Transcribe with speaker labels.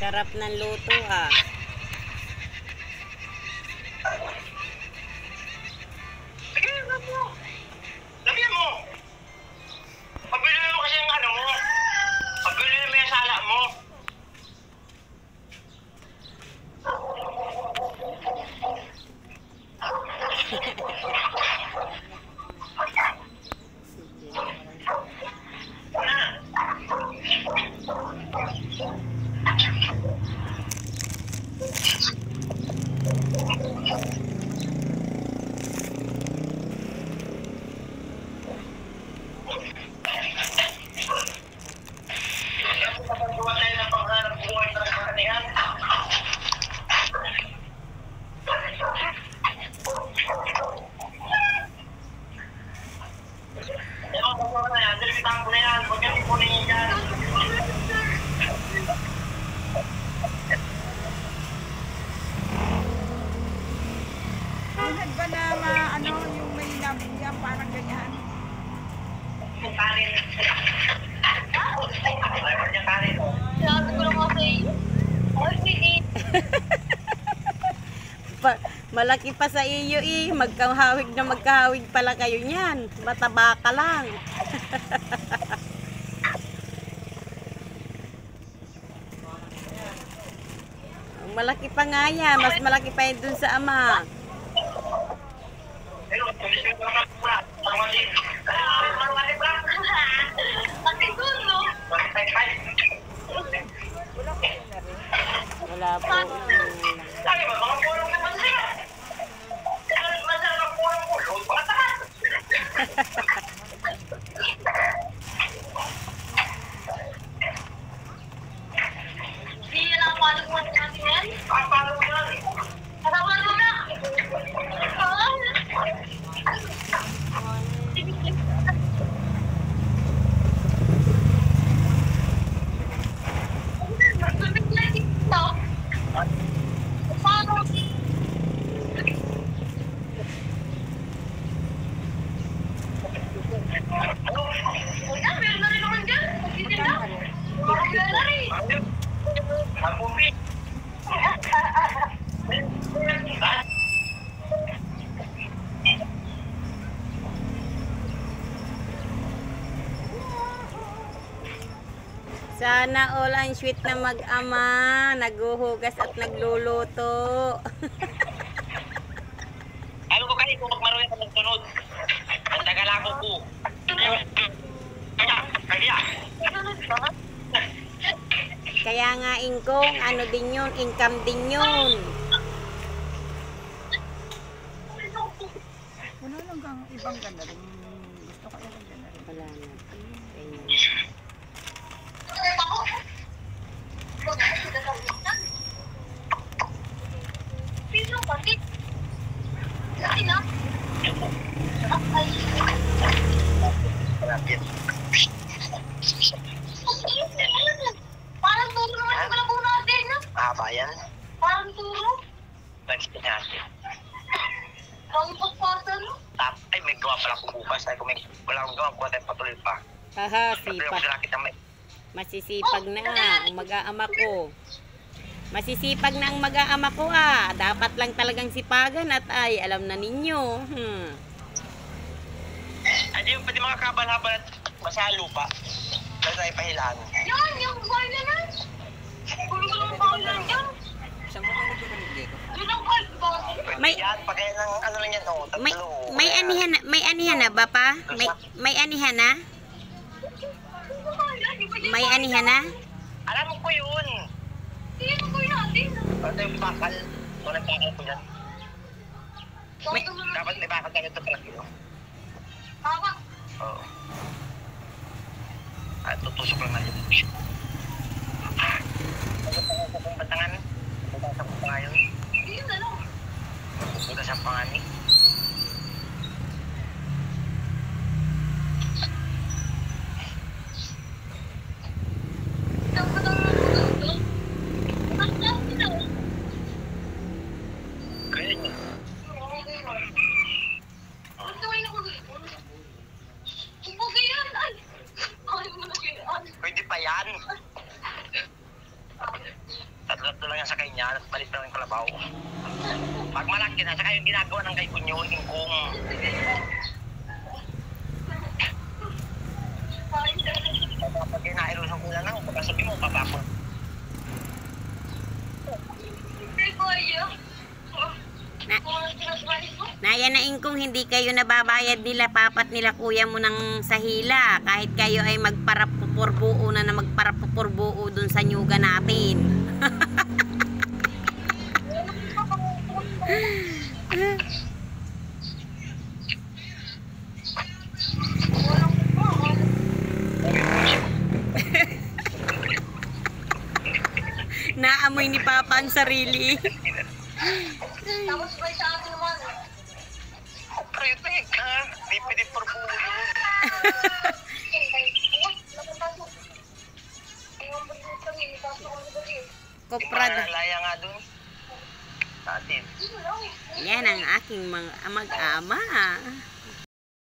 Speaker 1: Sarap ng luto ah.
Speaker 2: Sige, lagyan mo. Pabili mo kasi yung ano mo. Pabili mo yung sala mo.
Speaker 3: Minsan ba na ano, yung may nabigyan parang ganyan?
Speaker 2: Kanin. Ayaw niya kanin.
Speaker 4: Sabi ko lang kasi, ay, sige.
Speaker 1: Malaki pa sa iyo eh. Magkahawig na magkahawig pala kayo niyan. Mataba ka lang. Malaki pa nga yan. Mas malaki pa yun dun sa ama.
Speaker 4: Kasi doon, no?
Speaker 1: Wala po.
Speaker 2: Sabi ba, mga pulong naman siya. Masarap ang pulong-pulong. Patakas.
Speaker 4: Hindi yan ang palong natin yan.
Speaker 2: Papalo yan.
Speaker 4: Katawan mo na.
Speaker 2: Ang bumi.
Speaker 1: Sana all ang sweet na mag-ama. Naguhugas at nagluluto.
Speaker 2: Ano ko kayo kung magmaroon ka ng sunod? Ang tagalako ko. Kaya.
Speaker 1: Kaya nga ingkong, ano din yun, income din yun.
Speaker 3: Wala lang kang ibang ganda rin. Gusto ko ibang ganda rin.
Speaker 1: Wala na. Ganyan.
Speaker 4: Sino kasi? Sino? Ay.
Speaker 2: Malapit.
Speaker 4: Parang turo naman yung kalabo natin, no?
Speaker 2: Mahaba yan.
Speaker 4: Parang turo.
Speaker 2: Lagyan natin.
Speaker 4: Parang pagpasa, no?
Speaker 2: Ay, may gawa pala kung bukas. Ay, kung may wala akong gawa, kuha tayo patuloy pa.
Speaker 1: Haha,
Speaker 2: Patuloy
Speaker 1: sipag.
Speaker 2: ako sila kita may.
Speaker 1: Masisipag na ang mag-aama ko. Masisipag na ang mag-aama ko ah. Dapat lang talagang sipagan at ay, alam na ninyo.
Speaker 2: Ay, di pwede mga kabal-habal at masalo pa. Dahil tayo pahilaan.
Speaker 4: Yan, yung boy na yan. Kulo ko lang bawal lang yan.
Speaker 3: Saan mo na nagkakalit dito?
Speaker 4: Yun ang kalbo.
Speaker 2: Pwede
Speaker 1: May-
Speaker 2: yan, pagkaya ng ano lang yan, oh, tatlo.
Speaker 1: May anihan na ba pa? May anihan na? May anihan na?
Speaker 2: Alam ko yun.
Speaker 4: Sino ko natin?
Speaker 2: Ano yung bakal? Walang bakal ko yan.
Speaker 1: May-
Speaker 2: Dapat may bakal ganito pala yun.
Speaker 4: Tama.
Speaker 2: Oo. At tutusok lang na yun. Kung batangan, bukas ang pangayon.
Speaker 4: Hindi yun, ano?
Speaker 2: Bukas ang pangani. Kaya yun. Pwede pa yan. ang sakay niya, balit pa ng kalabaw. Pag malaki na, saka yung ginagawa ng kay Kunyo, ingkong. Pag kinairos ang ulan na, pagkasabi mo, papapon.
Speaker 1: Naya na ingkong hindi kayo nababayad nila papat nila kuya mo ng sahila kahit kayo ay magparapupurbuo na magparapupurbuo dun sa nyuga natin. Naamoy ni Papa ang sarili.
Speaker 4: Tapos ba sa akin naman?
Speaker 2: Kayo teka, di pwede purbuo yun.
Speaker 1: Koprad.
Speaker 2: Laya nga dun. Sa atin.
Speaker 1: Yan ang aking mga mag-ama.